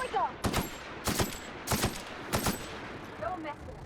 we go! Don't mess with us.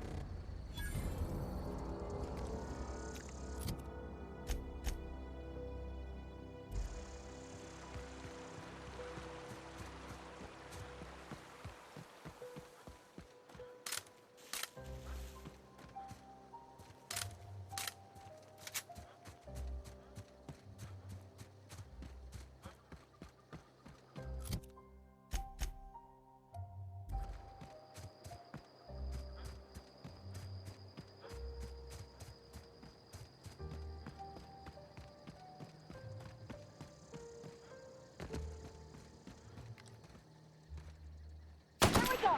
Here we go!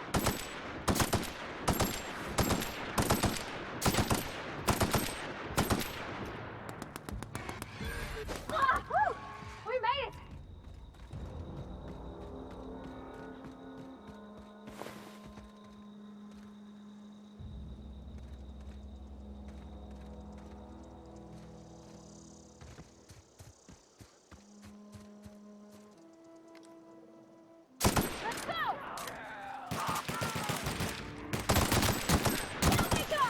Ah, woo! We made it! Let's go! Here we go!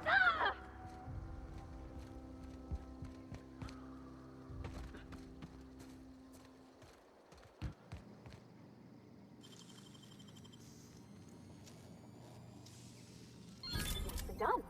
Ah! Nicely done.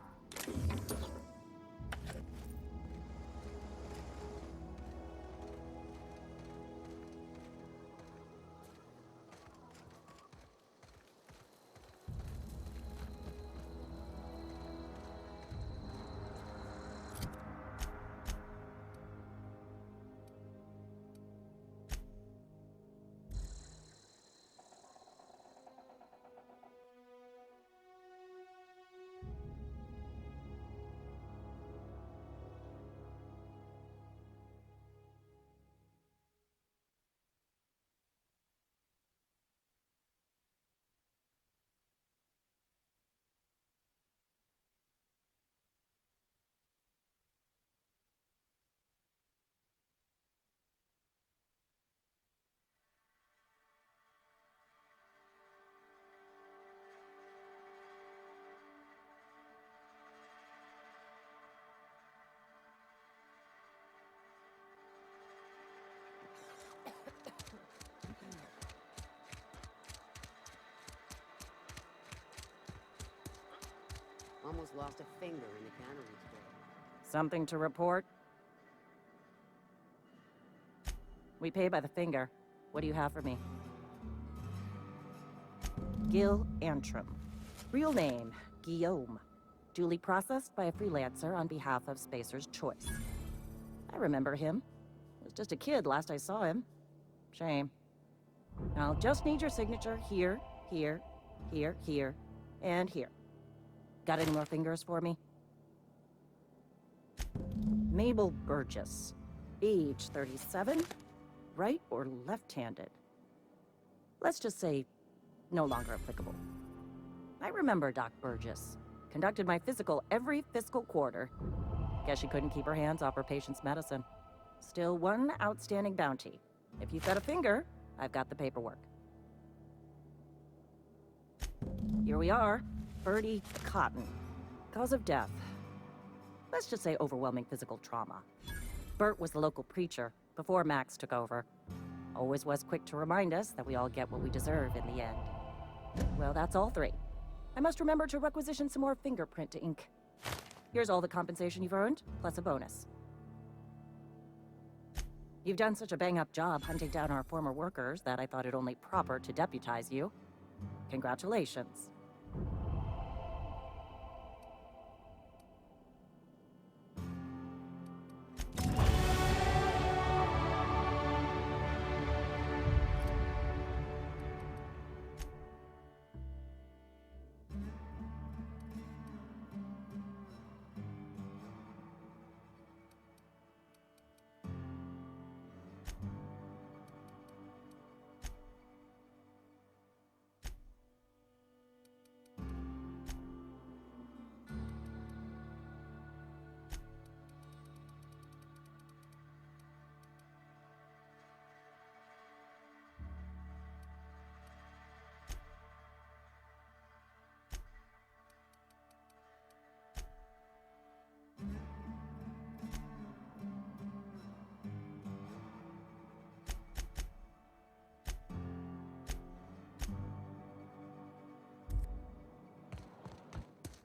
Almost lost a finger in the cannery today. Something to report? We pay by the finger. What do you have for me? Gil Antrim. Real name, Guillaume. Duly processed by a freelancer on behalf of Spacer's Choice. I remember him. Was just a kid last I saw him. Shame. I'll just need your signature here, here, here, here, and here. Got any more fingers for me? Mabel Burgess. Age 37. Right or left-handed? Let's just say no longer applicable. I remember Doc Burgess. Conducted my physical every fiscal quarter. Guess she couldn't keep her hands off her patient's medicine. Still one outstanding bounty. If you've got a finger, I've got the paperwork. Here we are. Bertie Cotton. Cause of death. Let's just say overwhelming physical trauma. Bert was the local preacher before Max took over. Always was quick to remind us that we all get what we deserve in the end. Well, that's all three. I must remember to requisition some more fingerprint ink. Here's all the compensation you've earned, plus a bonus. You've done such a bang-up job hunting down our former workers that I thought it only proper to deputize you. Congratulations.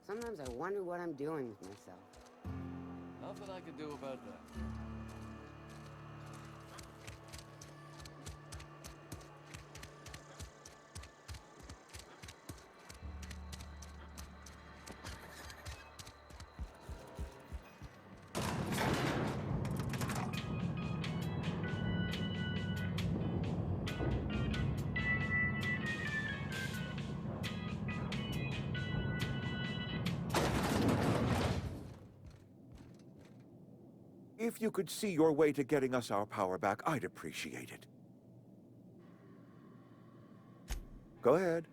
Sometimes I wonder what I'm doing with myself. Nothing I can do about that. If you could see your way to getting us our power back, I'd appreciate it. Go ahead.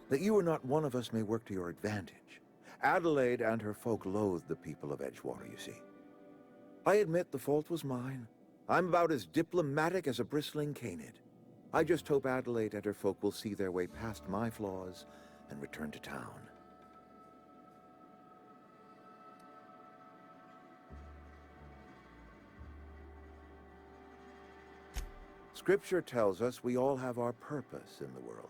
That you are not one of us may work to your advantage. Adelaide and her folk loathe the people of Edgewater, you see. I admit the fault was mine. I'm about as diplomatic as a bristling canid. I just hope Adelaide and her folk will see their way past my flaws and return to town. Scripture tells us we all have our purpose in the world.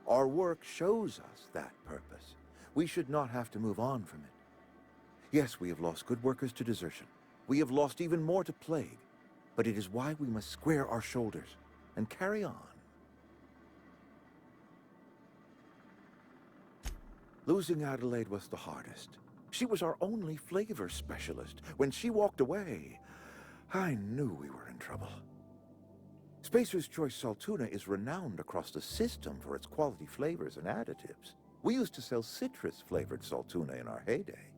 Our work shows us that purpose. We should not have to move on from it. Yes, we have lost good workers to desertion. We have lost even more to plague. But it is why we must square our shoulders and carry on. Losing Adelaide was the hardest. She was our only flavor specialist. When she walked away, I knew we were in trouble. Spacer's Choice Saltuna is renowned across the system for its quality flavors and additives. We used to sell citrus-flavored Saltuna in our heyday.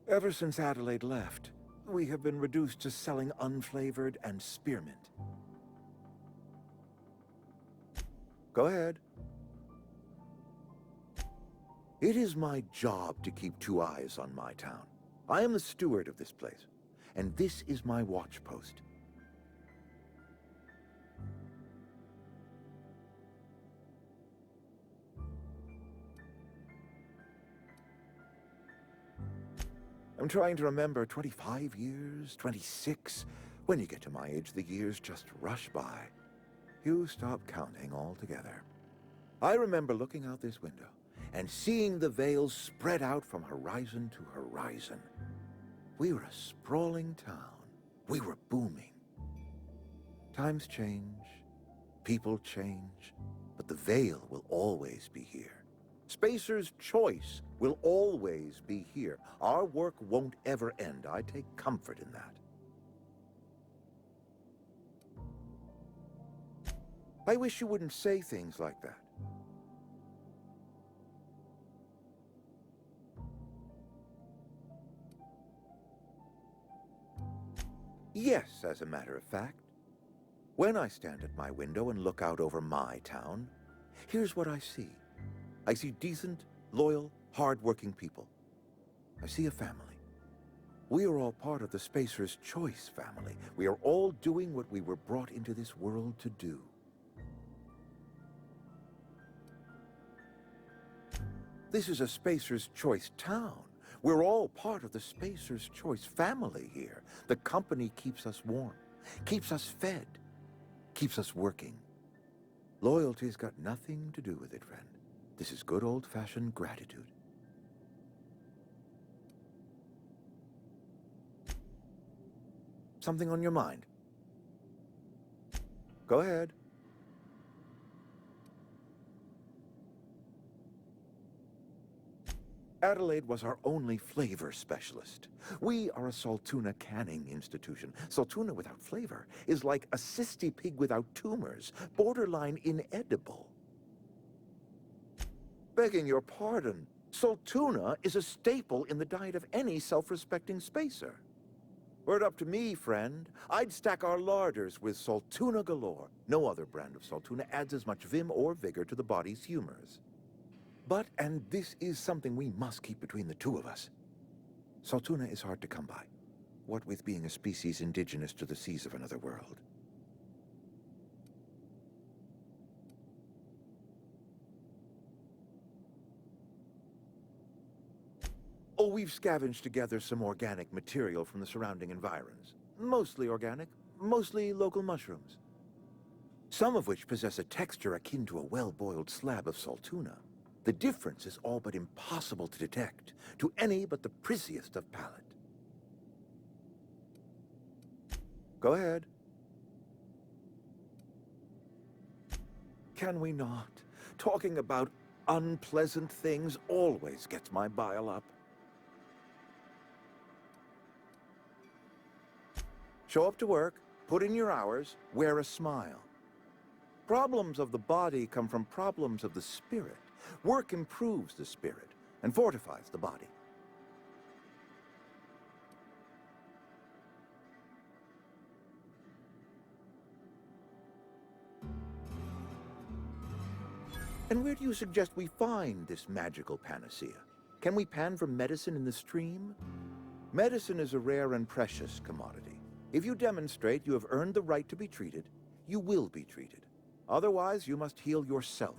Ever since Adelaide left, we have been reduced to selling unflavored and spearmint. Go ahead. It is my job to keep two eyes on my town. I am the steward of this place, and this is my watch post. I'm trying to remember 25 years, 26. When you get to my age, the years just rush by. You stop counting altogether. I remember looking out this window and seeing the Vales spread out from horizon to horizon. We were a sprawling town. We were booming. Times change, People change, but the veil will always be here. Spacer's Choice will always be here. Our work won't ever end. I take comfort in that. I wish you wouldn't say things like that. Yes, as a matter of fact. When I stand at my window and look out over my town, here's what I see. I see decent, loyal, hard-working people. I see a family. We are all part of the Spacer's Choice family. We are all doing what we were brought into this world to do. This is a Spacer's Choice town. We're all part of the Spacer's Choice family here. The company keeps us warm, keeps us fed, keeps us working. Loyalty's got nothing to do with it, friend. This is good old-fashioned gratitude. Something on your mind? Go ahead. Adelaide was our only flavor specialist. We are a Saltuna canning institution. Saltuna without flavor is like a cysty pig without tumors, borderline inedible. Begging your pardon, Saltuna is a staple in the diet of any self-respecting spacer. Were it up to me, friend, I'd stack our larders with Saltuna galore. No other brand of Saltuna adds as much vim or vigor to the body's humors. But, and this is something we must keep between the two of us, Saltuna is hard to come by, what with being a species indigenous to the seas of another world. Oh, we've scavenged together some organic material from the surrounding environs. Mostly organic, mostly local mushrooms. Some of which possess a texture akin to a well-boiled slab of Saltuna. The difference is all but impossible to detect to any but the prissiest of palate. Go ahead. Can we not? Talking about unpleasant things always gets my bile up. Show up to work, put in your hours, wear a smile. Problems of the body come from problems of the spirit. Work improves the spirit and fortifies the body. And where do you suggest we find this magical panacea? Can we pan for medicine in the stream? Medicine is a rare and precious commodity. If you demonstrate you have earned the right to be treated, you will be treated. Otherwise, you must heal yourself.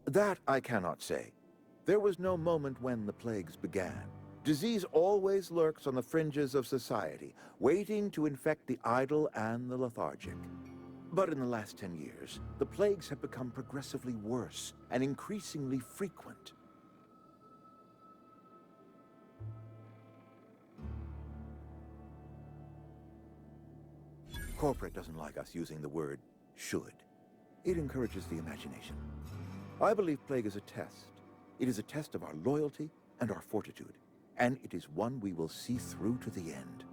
That I cannot say. There was no moment when the plagues began. Disease always lurks on the fringes of society, waiting to infect the idle and the lethargic. But in the last 10 years, the plagues have become progressively worse and increasingly frequent. Corporate doesn't like us using the word should. It encourages the imagination. I believe plague is a test. It is a test of our loyalty and our fortitude, and it is one we will see through to the end.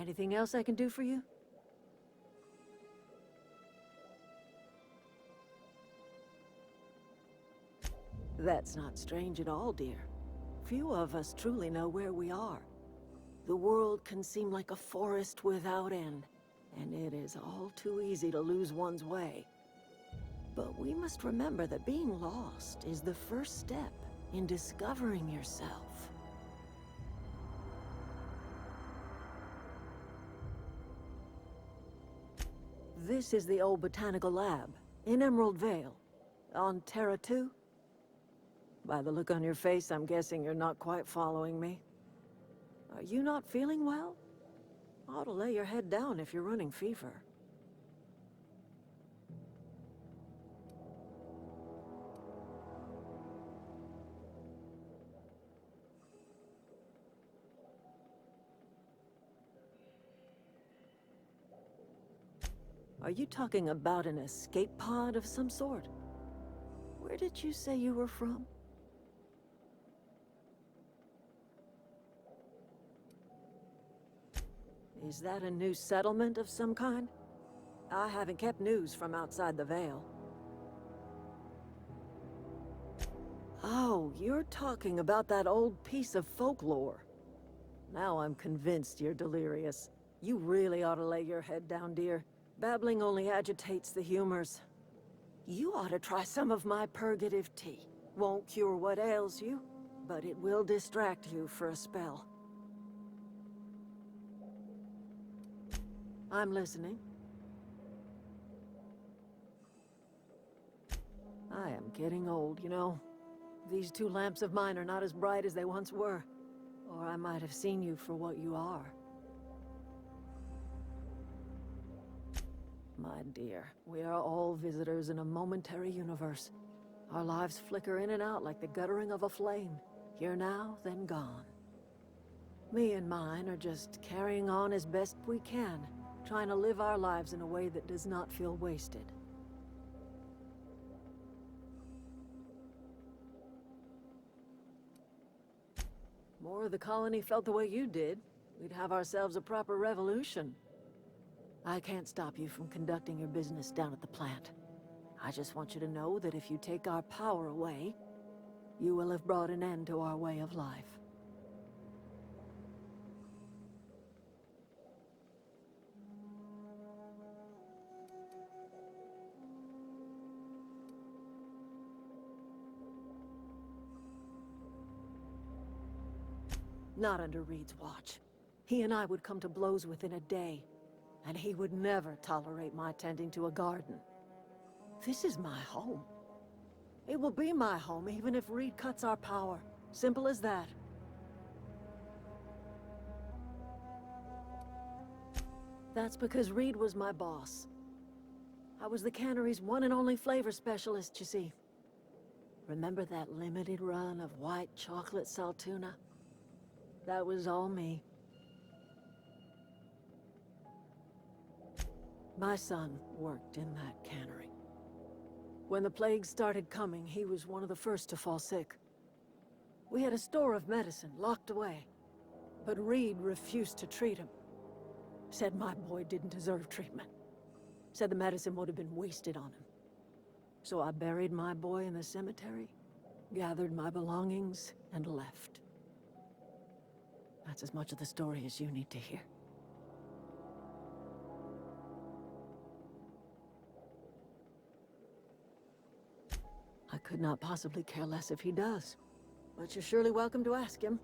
Anything else I can do for you? That's not strange at all, dear. Few of us truly know where we are. The world can seem like a forest without end, and it is all too easy to lose one's way. But we must remember that being lost is the first step in discovering yourself. This is the old botanical lab, in Emerald Vale, on Terra 2. By the look on your face, I'm guessing you're not quite following me. Are you not feeling well? Ought to lay your head down if you're running fever. Are you talking about an escape pod of some sort? Where did you say you were from? Is that a new settlement of some kind? I haven't kept news from outside the Vale. Oh, you're talking about that old piece of folklore. Now I'm convinced you're delirious. You really ought to lay your head down, dear. Babbling only agitates the humors. You ought to try some of my purgative tea. Won't cure what ails you, but it will distract you for a spell. I'm listening. I am getting old, you know. These two lamps of mine are not as bright as they once were. Or I might have seen you for what you are. My dear, we are all visitors in a momentary universe. Our lives flicker in and out like the guttering of a flame. Here now, then gone. Me and mine are just carrying on as best we can, trying to live our lives in a way that does not feel wasted. More of the colony felt the way you did, we'd have ourselves a proper revolution. I can't stop you from conducting your business down at the plant. I just want you to know that if you take our power away, you will have brought an end to our way of life. Not under Reed's watch. He and I would come to blows within a day, and he would never tolerate my tending to a garden. This is my home. It will be my home even if Reed cuts our power. Simple as that. That's because Reed was my boss. I was the cannery's one and only flavor specialist, you see. Remember that limited run of white chocolate saltuna? That was all me. My son worked in that cannery. When the plague started coming, he was one of the first to fall sick. We had a store of medicine locked away, but Reed refused to treat him. Said my boy didn't deserve treatment. Said the medicine would have been wasted on him. So I buried my boy in the cemetery, gathered my belongings, and left. That's as much of the story as you need to hear. I could not possibly care less if he does, but you're surely welcome to ask him.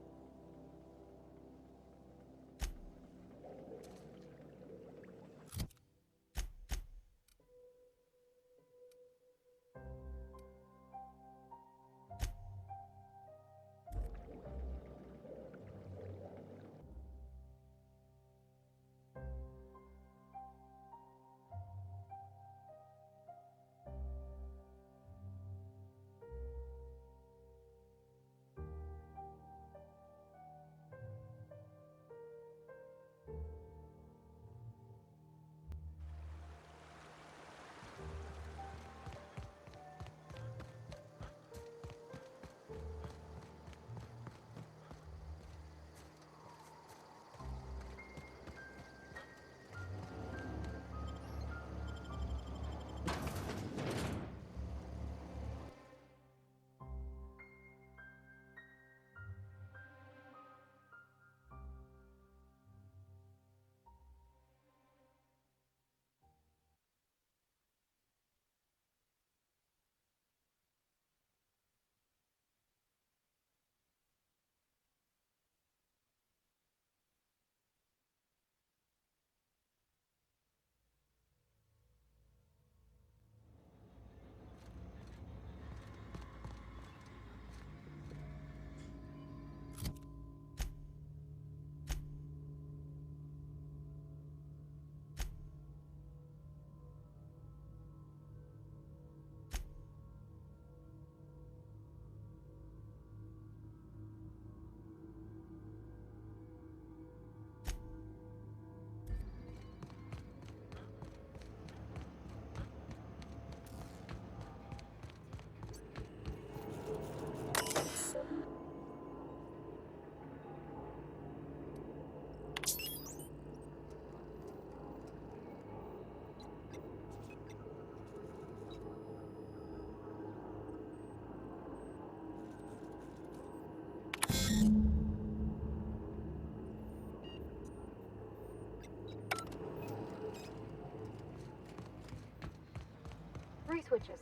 switches.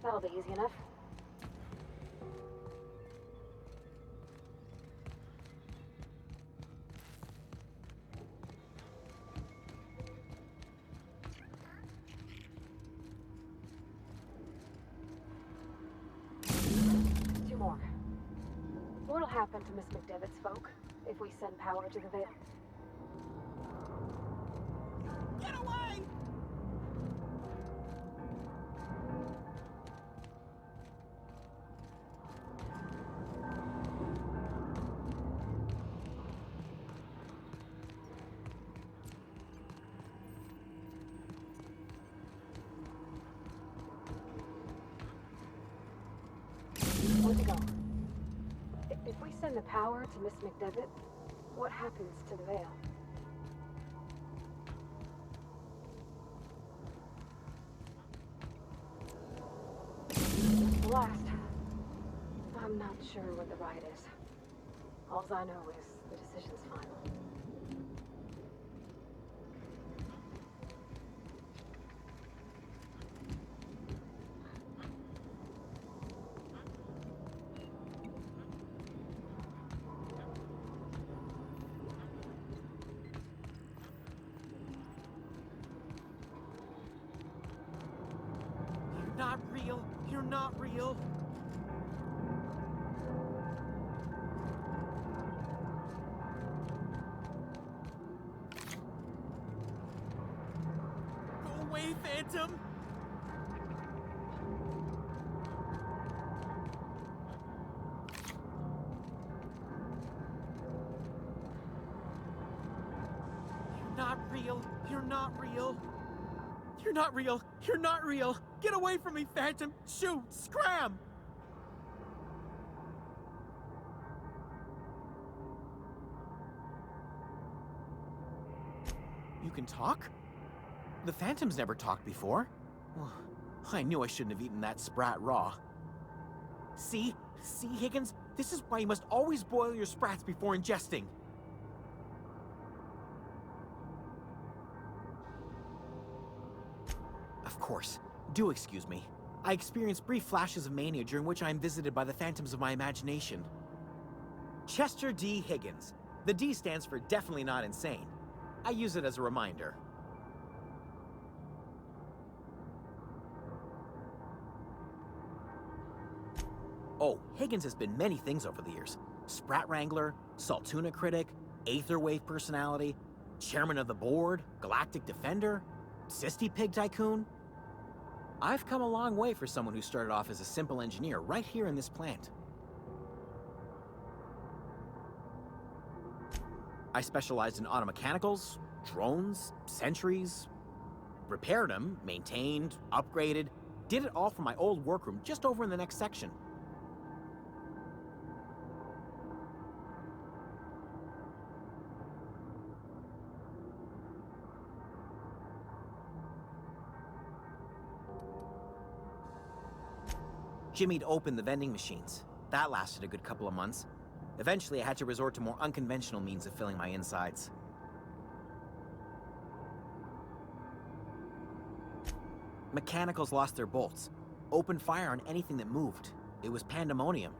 That'll be easy enough. Two more. What'll happen to Miss McDevitt's folk if we send power to the Veil? Get away! Where'd it go? If we send the power to Miss McDevitt, what happens to the Veil? The last. I'm not sure what the right is. All I know is the decision's final. You're not real. You're not real. Go away, Phantom! You're not real. You're not real. You're not real. You're not real. Get away from me, Phantom. Shoot. Scram. You can talk? The Phantom's never talked before. I knew I shouldn't have eaten that sprat raw. See, Higgins? This is why you must always boil your sprats before ingesting. Of course. Do excuse me. I experience brief flashes of mania during which I am visited by the phantoms of my imagination. Chester D. Higgins. The D stands for definitely not insane. I use it as a reminder. Oh, Higgins has been many things over the years. Sprat Wrangler, Saltuna Critic, Aetherwave Personality, Chairman of the Board, Galactic Defender, Sisty Pig Tycoon. I've come a long way for someone who started off as a simple engineer right here in this plant. I specialized in automechanicals, drones, sentries, repaired them, maintained, upgraded, did it all from my old workroom just over in the next section. Jimmy'd opened the vending machines. That lasted a good couple of months. Eventually, I had to resort to more unconventional means of filling my insides. Mechanicals lost their bolts. Opened fire on anything that moved. It was pandemonium.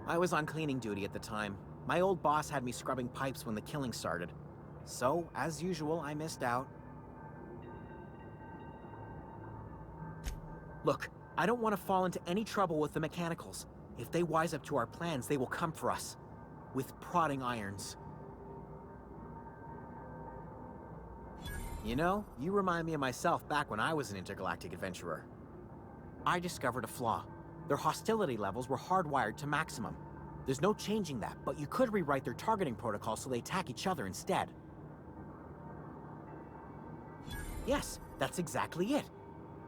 I was on cleaning duty at the time. My old boss had me scrubbing pipes when the killing started. So, as usual, I missed out. Look, I don't want to fall into any trouble with the mechanicals. If they wise up to our plans, they will come for us. With prodding irons. You know, you remind me of myself back when I was an intergalactic adventurer. I discovered a flaw. Their hostility levels were hardwired to maximum. There's no changing that, but you could rewrite their targeting protocol so they attack each other instead. Yes, that's exactly it.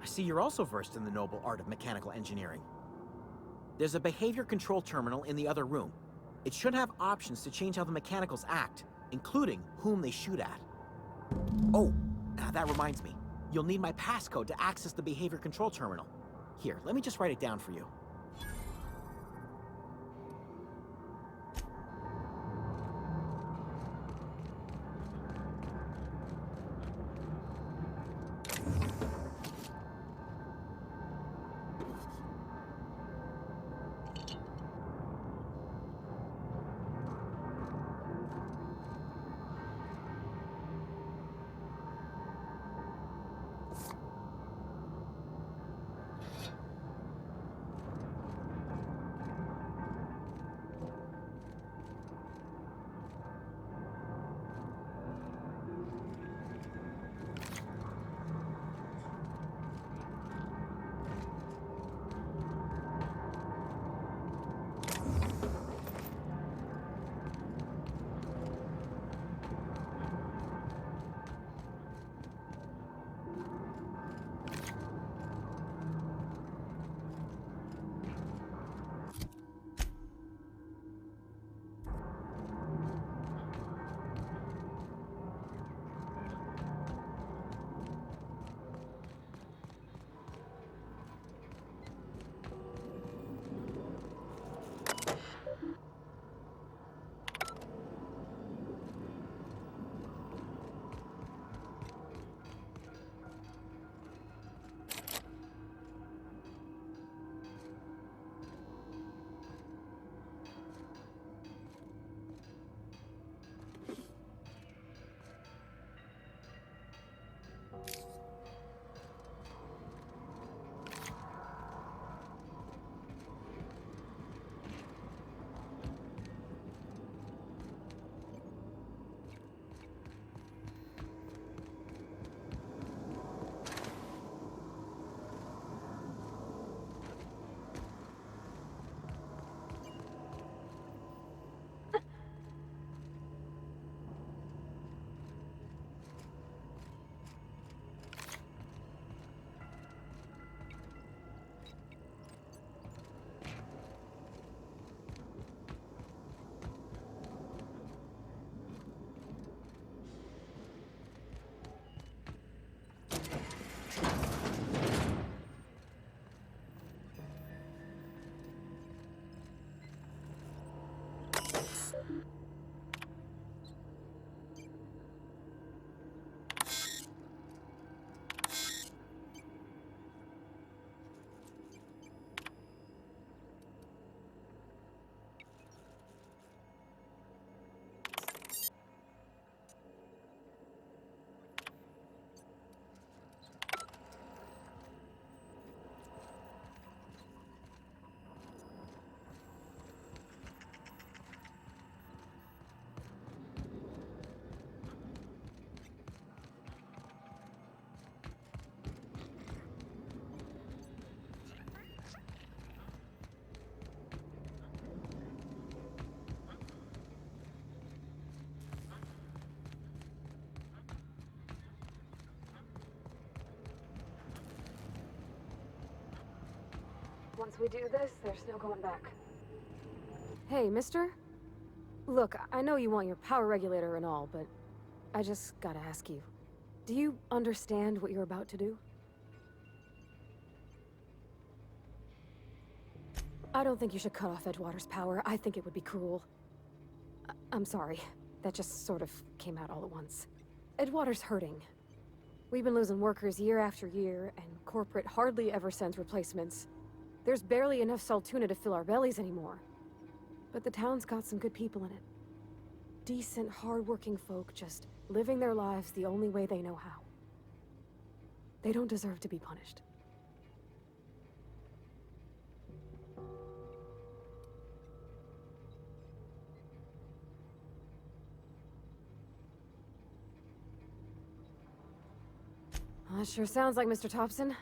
I see you're also versed in the noble art of mechanical engineering. There's a behavior control terminal in the other room. It should have options to change how the mechanicals act, including whom they shoot at. Oh, that reminds me. You'll need my passcode to access the behavior control terminal. Here, let me just write it down for you. Once we do this, there's no going back. Hey, mister? Look, I know you want your power regulator and all, but I just gotta ask you. Do you understand what you're about to do? I don't think you should cut off Edgewater's power. I think it would be cruel. I'm sorry. That just sort of came out all at once. Edgewater's hurting. We've been losing workers year after year, and corporate hardly ever sends replacements. There's barely enough Saltuna to fill our bellies anymore. But the town's got some good people in it. Decent, hard-working folk just living their lives the only way they know how. They don't deserve to be punished. That sure sounds like Mr. Thompson.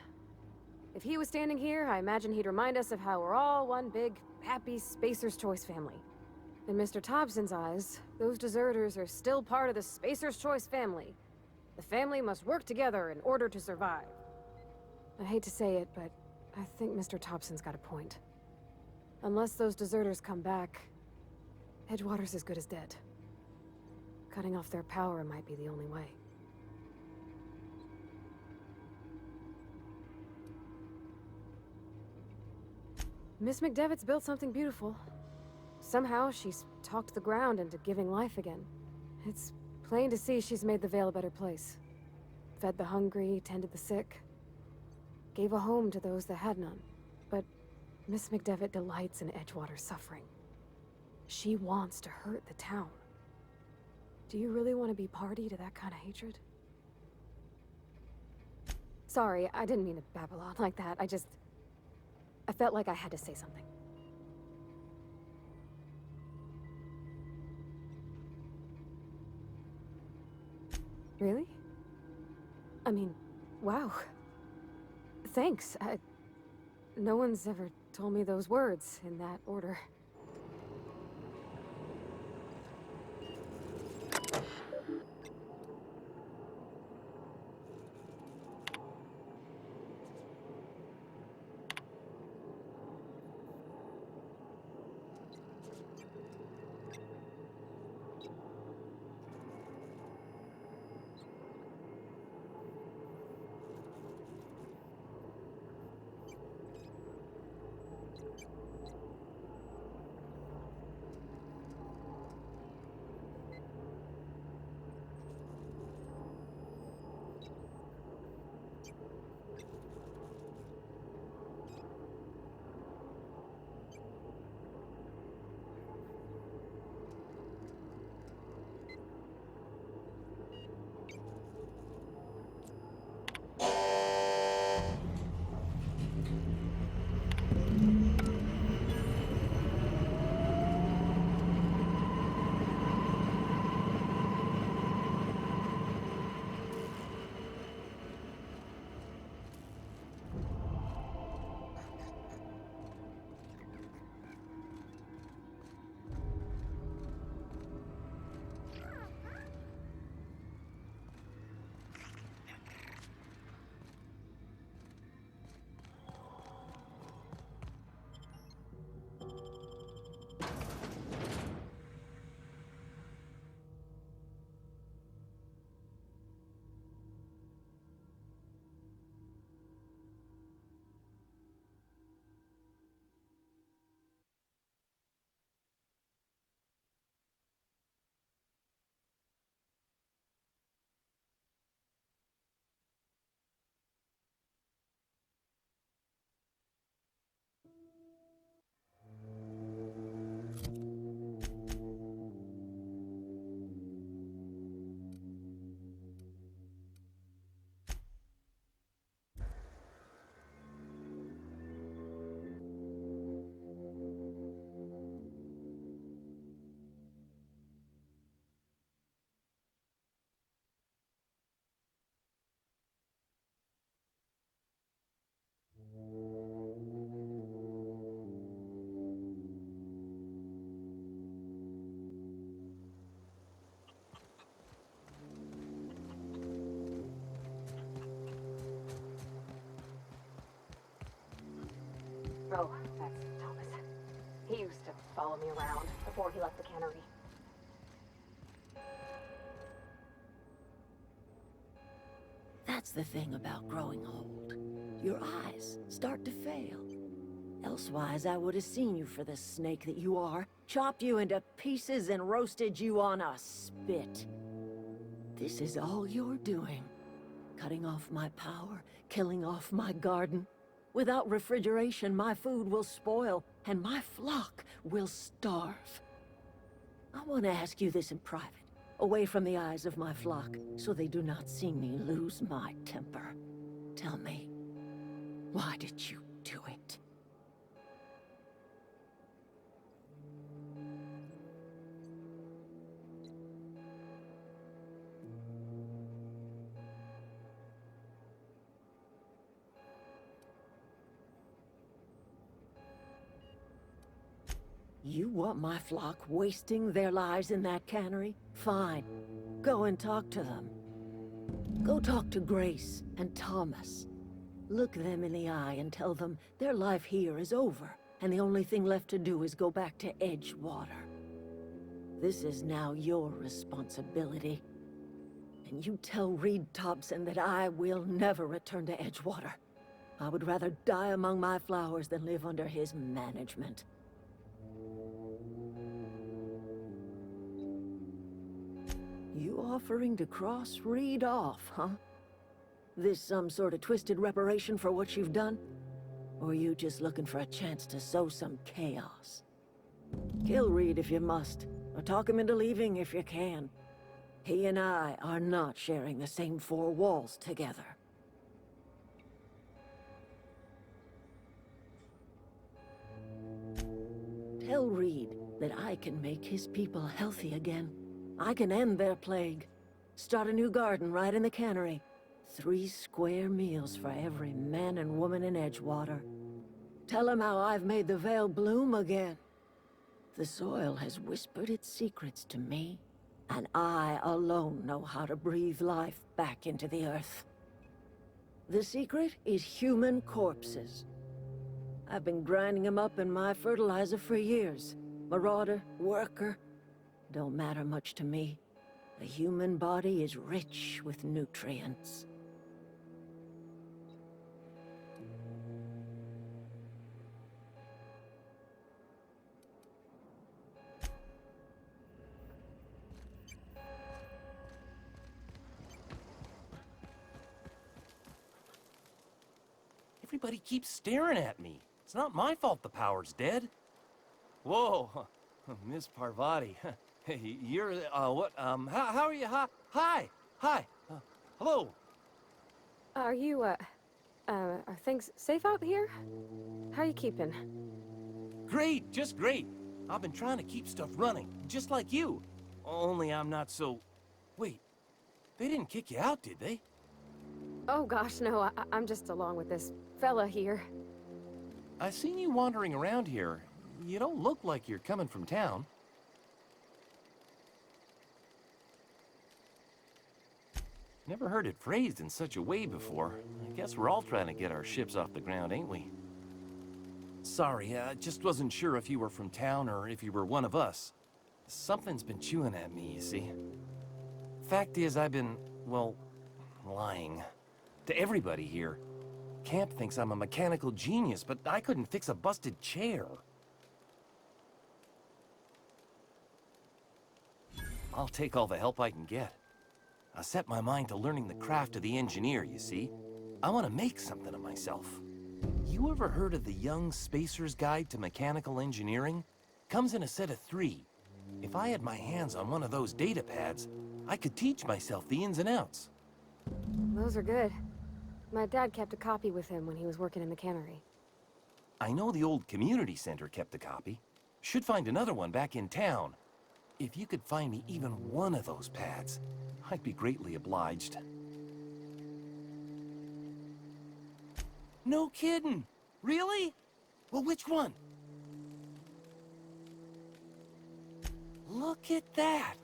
If he was standing here, I imagine he'd remind us of how we're all one big, happy Spacer's Choice family. In Mr. Thompson's eyes, those deserters are still part of the Spacer's Choice family. The family must work together in order to survive. I hate to say it, but I think Mr. Thompson's got a point. Unless those deserters come back, Edgewater's as good as dead. Cutting off their power might be the only way. Miss McDevitt's built something beautiful. Somehow, she's talked the ground into giving life again. It's plain to see she's made the Vale a better place. Fed the hungry, tended the sick. Gave a home to those that had none. But Miss McDevitt delights in Edgewater's suffering. She wants to hurt the town. Do you really want to be party to that kind of hatred? Sorry, I didn't mean to babble on like that. I felt like I had to say something. Really? I mean, wow. Thanks. No one's ever told me those words in that order. Oh, that's Thomas. He used to follow me around before he left the cannery. That's the thing about growing old. Your eyes start to fail. Elsewise, I would have seen you for the snake that you are, chopped you into pieces and roasted you on a spit. This is all you're doing. Cutting off my power, killing off my garden. Without refrigeration, my food will spoil, and my flock will starve. I want to ask you this in private, away from the eyes of my flock, so they do not see me lose my temper. Tell me, why did you do it? You want my flock wasting their lives in that cannery? Fine. Go and talk to them. Go talk to Grace and Thomas. Look them in the eye and tell them their life here is over, and the only thing left to do is go back to Edgewater. This is now your responsibility. And you tell Reed Thompson that I will never return to Edgewater. I would rather die among my flowers than live under his management. You offering to cross Reed off, huh? This some sort of twisted reparation for what you've done? Or you just looking for a chance to sow some chaos? Kill Reed if you must, or talk him into leaving if you can. He and I are not sharing the same four walls together. Tell Reed that I can make his people healthy again. I can end their plague. Start a new garden right in the cannery. 3 square meals for every man and woman in Edgewater. Tell him how I've made the Vale bloom again. The soil has whispered its secrets to me, and I alone know how to breathe life back into the earth. The secret is human corpses. I've been grinding them up in my fertilizer for years. Marauder, worker, don't matter much to me. The human body is rich with nutrients. Everybody keeps staring at me. It's not my fault the power's dead. Whoa, Miss Parvati. Hey, you're, what, how are you? Hi, hello. Are you, are things safe out here? How you keeping? Great, just great. I've been trying to keep stuff running, just like you. Only I'm not so... Wait, they didn't kick you out, did they? Oh gosh, no, I'm just along with this fella here. I seen you wandering around here. You don't look like you're coming from town. Never heard it phrased in such a way before. I guess we're all trying to get our ships off the ground, ain't we? Sorry, I just wasn't sure if you were from town or if you were one of us. Something's been chewing at me, you see. Fact is, I've been, well, lying. To everybody here. Camp thinks I'm a mechanical genius, but I couldn't fix a busted chair. I'll take all the help I can get. I set my mind to learning the craft of the engineer, you see. I want to make something of myself. You ever heard of the Young Spacer's Guide to Mechanical Engineering? Comes in a set of 3. If I had my hands on one of those data pads, I could teach myself the ins and outs. Those are good. My dad kept a copy with him when he was working in the cannery. I know the old community center kept a copy. Should find another one back in town. If you could find me even one of those pads, I'd be greatly obliged. No kidding! Really? Well, which one? Look at that!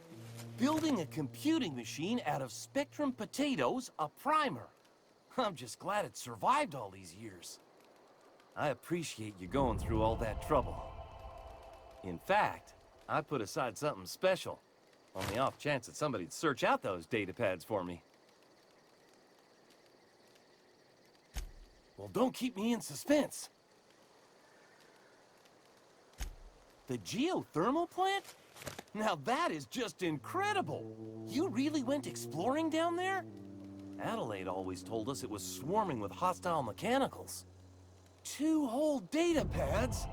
Building a computing machine out of Spectrum potatoes, a primer. I'm just glad it survived all these years. I appreciate you going through all that trouble. In fact, I put aside something special, on the off chance that somebody'd search out those data pads for me. Well, don't keep me in suspense. The geothermal plant? Now that is just incredible! You really went exploring down there? Adelaide always told us it was swarming with hostile mechanicals. 2 whole data pads?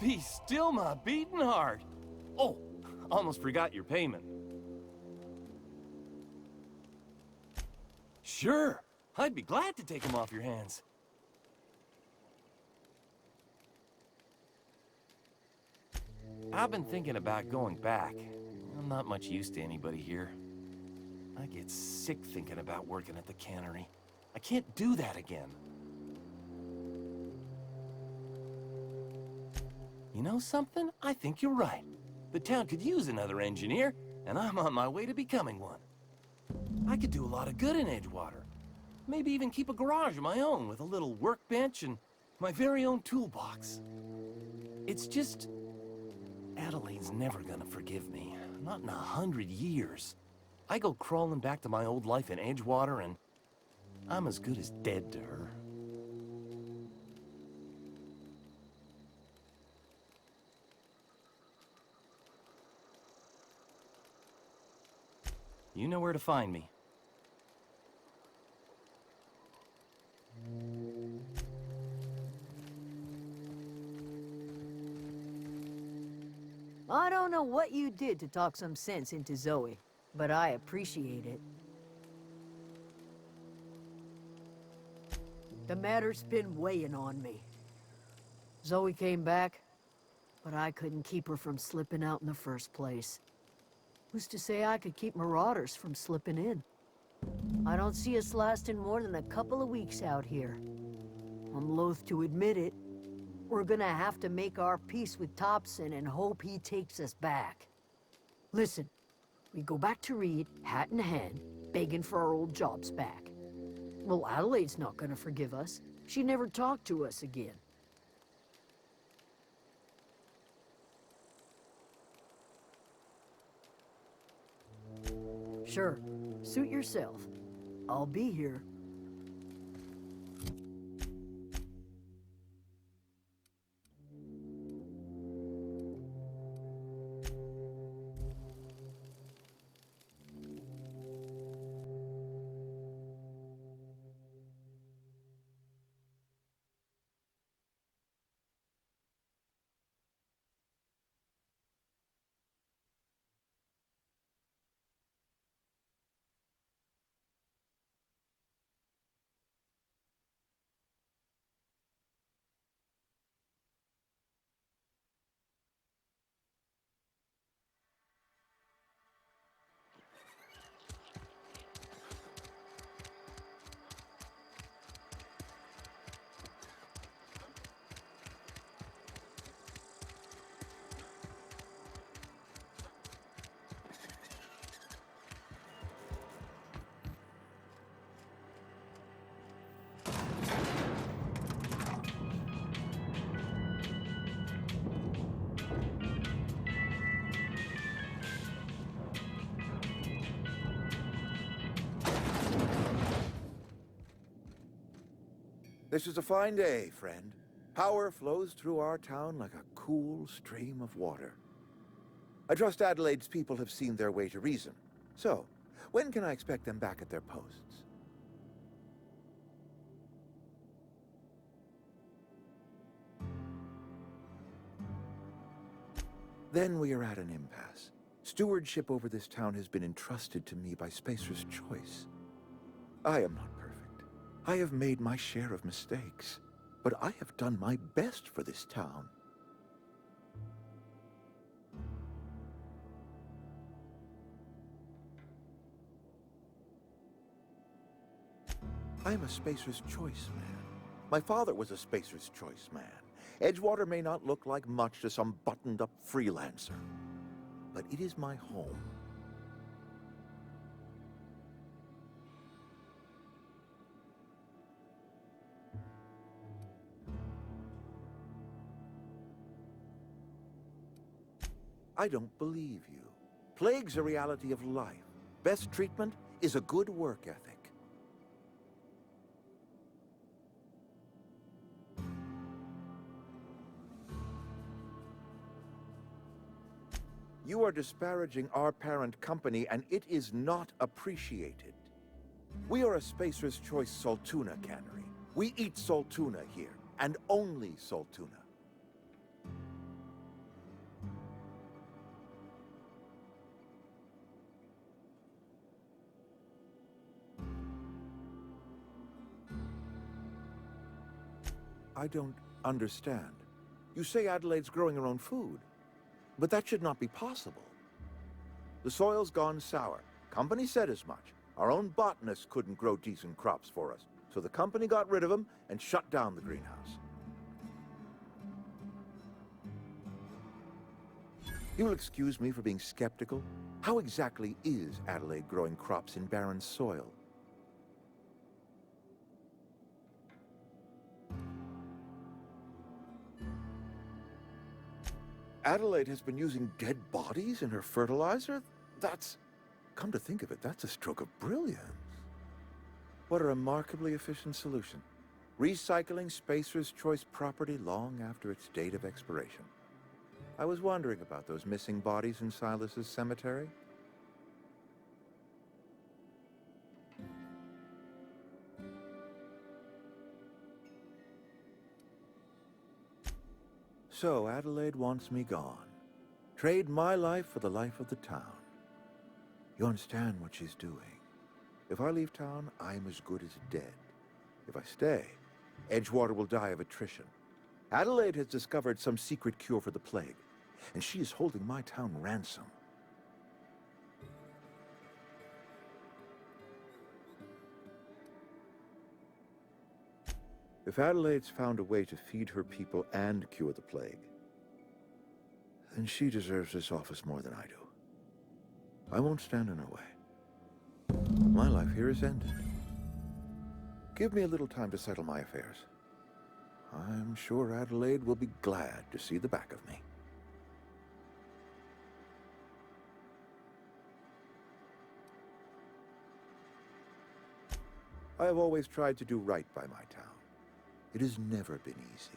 Be still my beating heart. Oh, almost forgot your payment. Sure, I'd be glad to take them off your hands. I've been thinking about going back. I'm not much use to anybody here. I get sick thinking about working at the cannery. I can't do that again. You know something? I think you're right. The town could use another engineer, and I'm on my way to becoming one. I could do a lot of good in Edgewater. Maybe even keep a garage of my own with a little workbench and my very own toolbox. It's just... Adelaide's never gonna forgive me. Not in 100 years. I go crawling back to my old life in Edgewater, and I'm as good as dead to her. You know where to find me. I don't know what you did to talk some sense into Zoe, but I appreciate it. The matter's been weighing on me. Zoe came back, but I couldn't keep her from slipping out in the first place. Who's to say I could keep marauders from slipping in? I don't see us lasting more than a couple of weeks out here. I'm loath to admit it. We're gonna have to make our peace with Thompson and hope he takes us back. Listen, we go back to Reed, hat in hand, begging for our old jobs back. Well, Adelaide's not gonna forgive us. She never talked to us again. Sure, suit yourself. I'll be here. This is a fine day, friend. Power flows through our town like a cool stream of water. I trust Adelaide's people have seen their way to reason. So, when can I expect them back at their posts? Then we are at an impasse. Stewardship over this town has been entrusted to me by Spacer's Choice. I am not perfect. I have made my share of mistakes, but I have done my best for this town. I am a Spacer's Choice man. My father was a Spacer's Choice man. Edgewater may not look like much to some buttoned-up freelancer, but it is my home. I don't believe you. Plague's a reality of life. Best treatment is a good work ethic. You are disparaging our parent company, and it is not appreciated. We are a Spacer's Choice Saltuna cannery. We eat Saltuna here, and only Saltuna. I don't understand. You say Adelaide's growing her own food, but that should not be possible. The soil's gone sour. Company said as much. Our own botanist couldn't grow decent crops for us, so the company got rid of him and shut down the greenhouse. You will excuse me for being skeptical. How exactly is Adelaide growing crops in barren soil? Adelaide has been using dead bodies in her fertilizer? That's... Come to think of it, that's a stroke of brilliance. What a remarkably efficient solution. Recycling Spacer's Choice property long after its date of expiration. I was wondering about those missing bodies in Silas's cemetery. So Adelaide wants me gone. Trade my life for the life of the town. You understand what she's doing. If I leave town, I'm as good as dead. If I stay, Edgewater will die of attrition. Adelaide has discovered some secret cure for the plague, and she is holding my town ransom. If Adelaide's found a way to feed her people and cure the plague, then she deserves this office more than I do. I won't stand in her way. My life here is ended. Give me a little time to settle my affairs. I'm sure Adelaide will be glad to see the back of me. I have always tried to do right by my town. It has never been easy.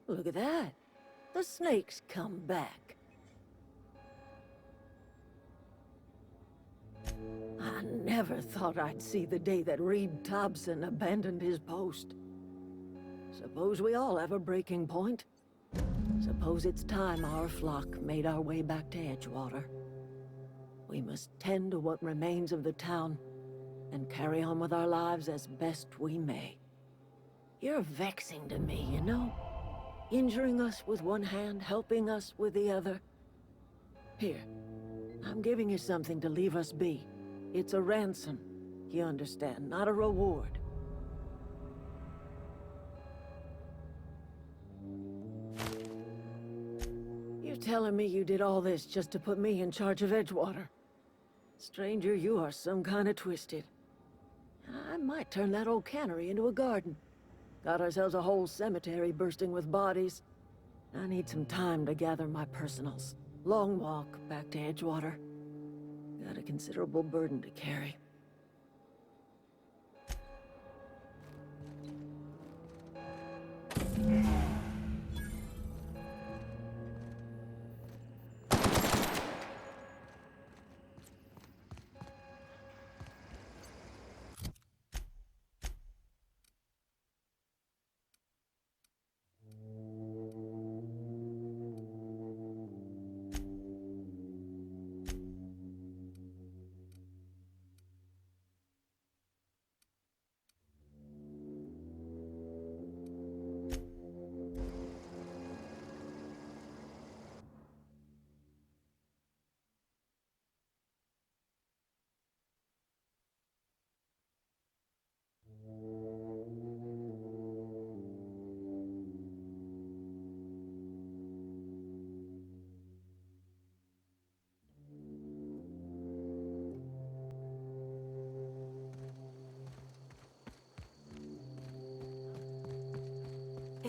Look at that. The snake's come back. I never thought I'd see the day that Reed Thompson abandoned his post. Suppose we all have a breaking point. Suppose it's time our flock made our way back to Edgewater. We must tend to what remains of the town and carry on with our lives as best we may. You're vexing to me, you know? Injuring us with one hand, helping us with the other. Here, I'm giving you something to leave us be. It's a ransom, you understand, not a reward. You're telling me you did all this just to put me in charge of Edgewater? Stranger, you are some kind of twisted. I might turn that old cannery into a garden. Got ourselves a whole cemetery bursting with bodies. I need some time to gather my personals. Long walk back to Edgewater. Got a considerable burden to carry.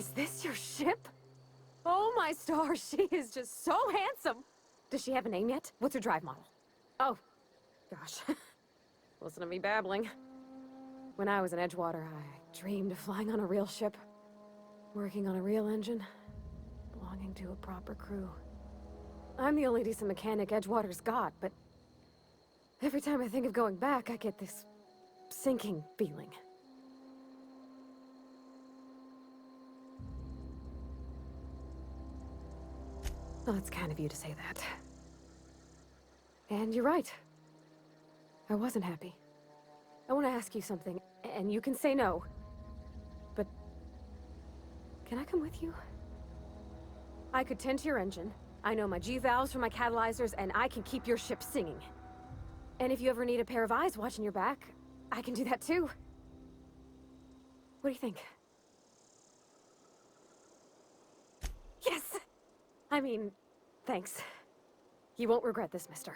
Is this your ship? Oh my stars, she is just so handsome! Does she have a name yet? What's her drive model? Oh, gosh. Listen to me babbling. When I was in Edgewater, I dreamed of flying on a real ship. Working on a real engine. Belonging to a proper crew. I'm the only decent mechanic Edgewater's got, but... every time I think of going back, I get this... sinking feeling. Well, it's kind of you to say that. And you're right. I wasn't happy. I want to ask you something, and you can say no. But... can I come with you? I could tend to your engine. I know my G-valves for my catalyzers, and I can keep your ship singing. And if you ever need a pair of eyes watching your back, I can do that too. What do you think? Yes! I mean, thanks. You won't regret this, mister.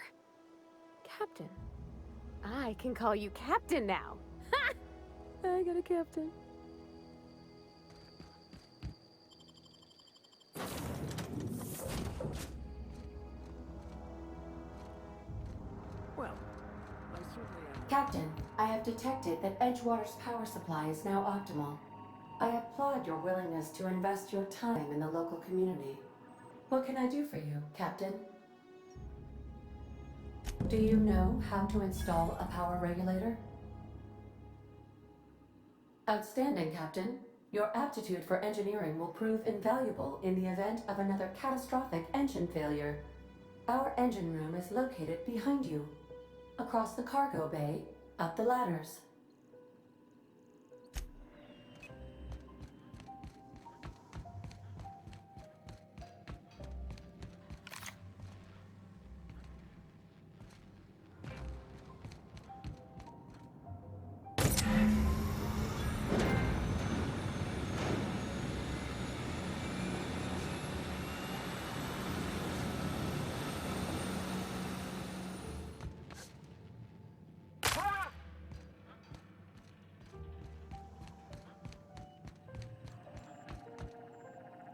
Captain. I can call you Captain now. Ha! I got a captain. Well, I certainly am. Captain, I have detected that Edgewater's power supply is now optimal. I applaud your willingness to invest your time in the local community. What can I do for you, Captain? Do you know how to install a power regulator? Outstanding, Captain. Your aptitude for engineering will prove invaluable in the event of another catastrophic engine failure. Our engine room is located behind you. Across the cargo bay, up the ladders.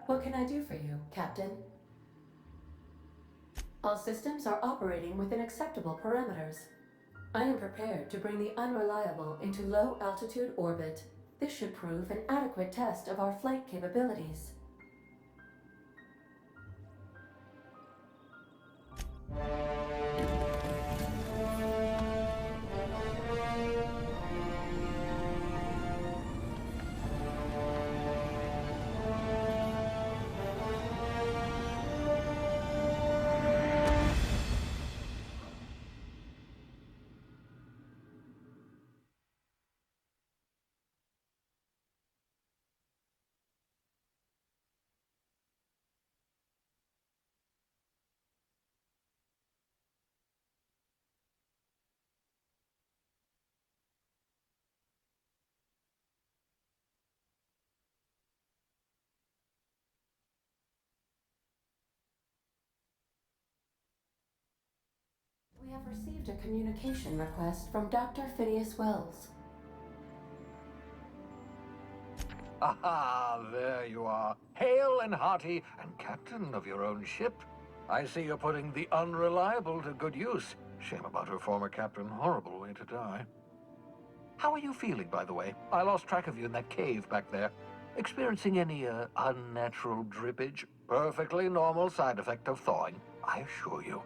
What can I do for you, Captain? All systems are operating within acceptable parameters. I am prepared to bring the unreliable into low-altitude orbit. This should prove an adequate test of our flight capabilities. We have received a communication request from Dr. Phineas Wells. Aha, there you are. Hale and hearty, and captain of your own ship. I see you're putting the unreliable to good use. Shame about her former captain. Horrible way to die. How are you feeling, by the way? I lost track of you in that cave back there. Experiencing any, unnatural drippage? Perfectly normal side effect of thawing, I assure you.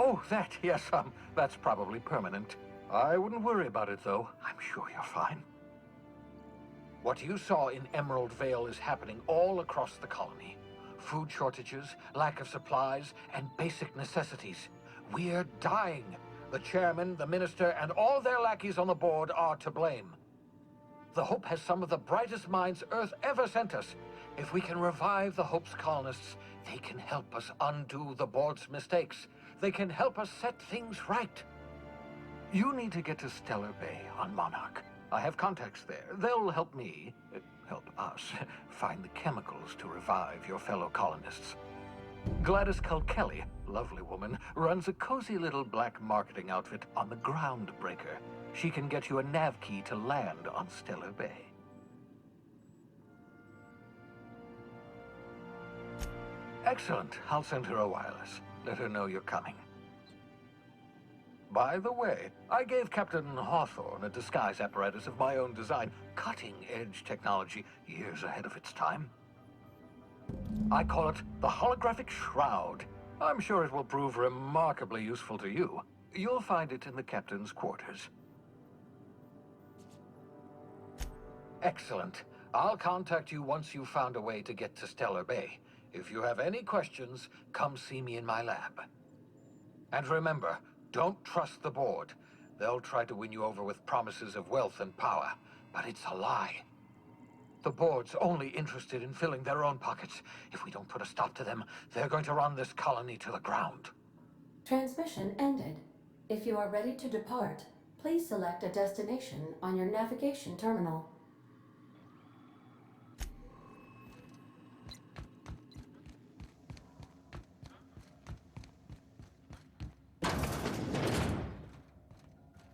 Oh, that, yes, that's probably permanent. I wouldn't worry about it, though. I'm sure you're fine. What you saw in Emerald Vale is happening all across the colony. Food shortages, lack of supplies, and basic necessities. We're dying. The chairman, the minister, and all their lackeys on the board are to blame. The Hope has some of the brightest minds Earth ever sent us. If we can revive the Hope's colonists, they can help us undo the board's mistakes. They can help us set things right. You need to get to Stellar Bay on Monarch. I have contacts there. They'll help me, help us, find the chemicals to revive your fellow colonists. Gladys Culkelly, lovely woman, runs a cozy little black marketing outfit on the Groundbreaker. She can get you a nav key to land on Stellar Bay. Excellent. I'll send her a wireless. Let her know you're coming. By the way, I gave Captain Hawthorne a disguise apparatus of my own design, cutting-edge technology, years ahead of its time. I call it the Holographic Shroud. I'm sure it will prove remarkably useful to you. You'll find it in the captain's quarters. Excellent. I'll contact you once you've found a way to get to Stellar Bay. If you have any questions, come see me in my lab. And remember, don't trust the board. They'll try to win you over with promises of wealth and power, but it's a lie. The board's only interested in filling their own pockets. If we don't put a stop to them, they're going to run this colony to the ground. Transmission ended. If you are ready to depart, please select a destination on your navigation terminal.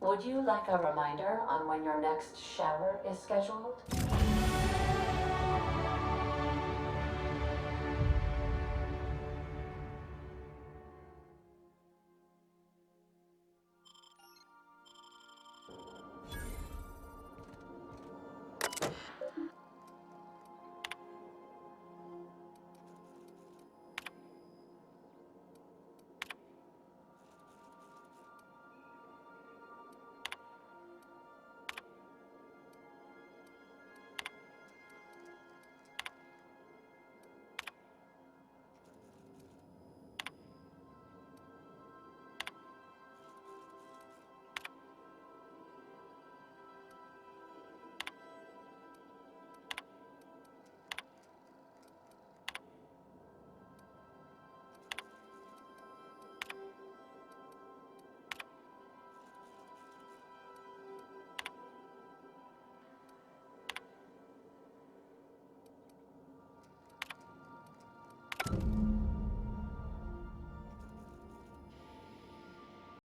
Would you like a reminder on when your next shower is scheduled?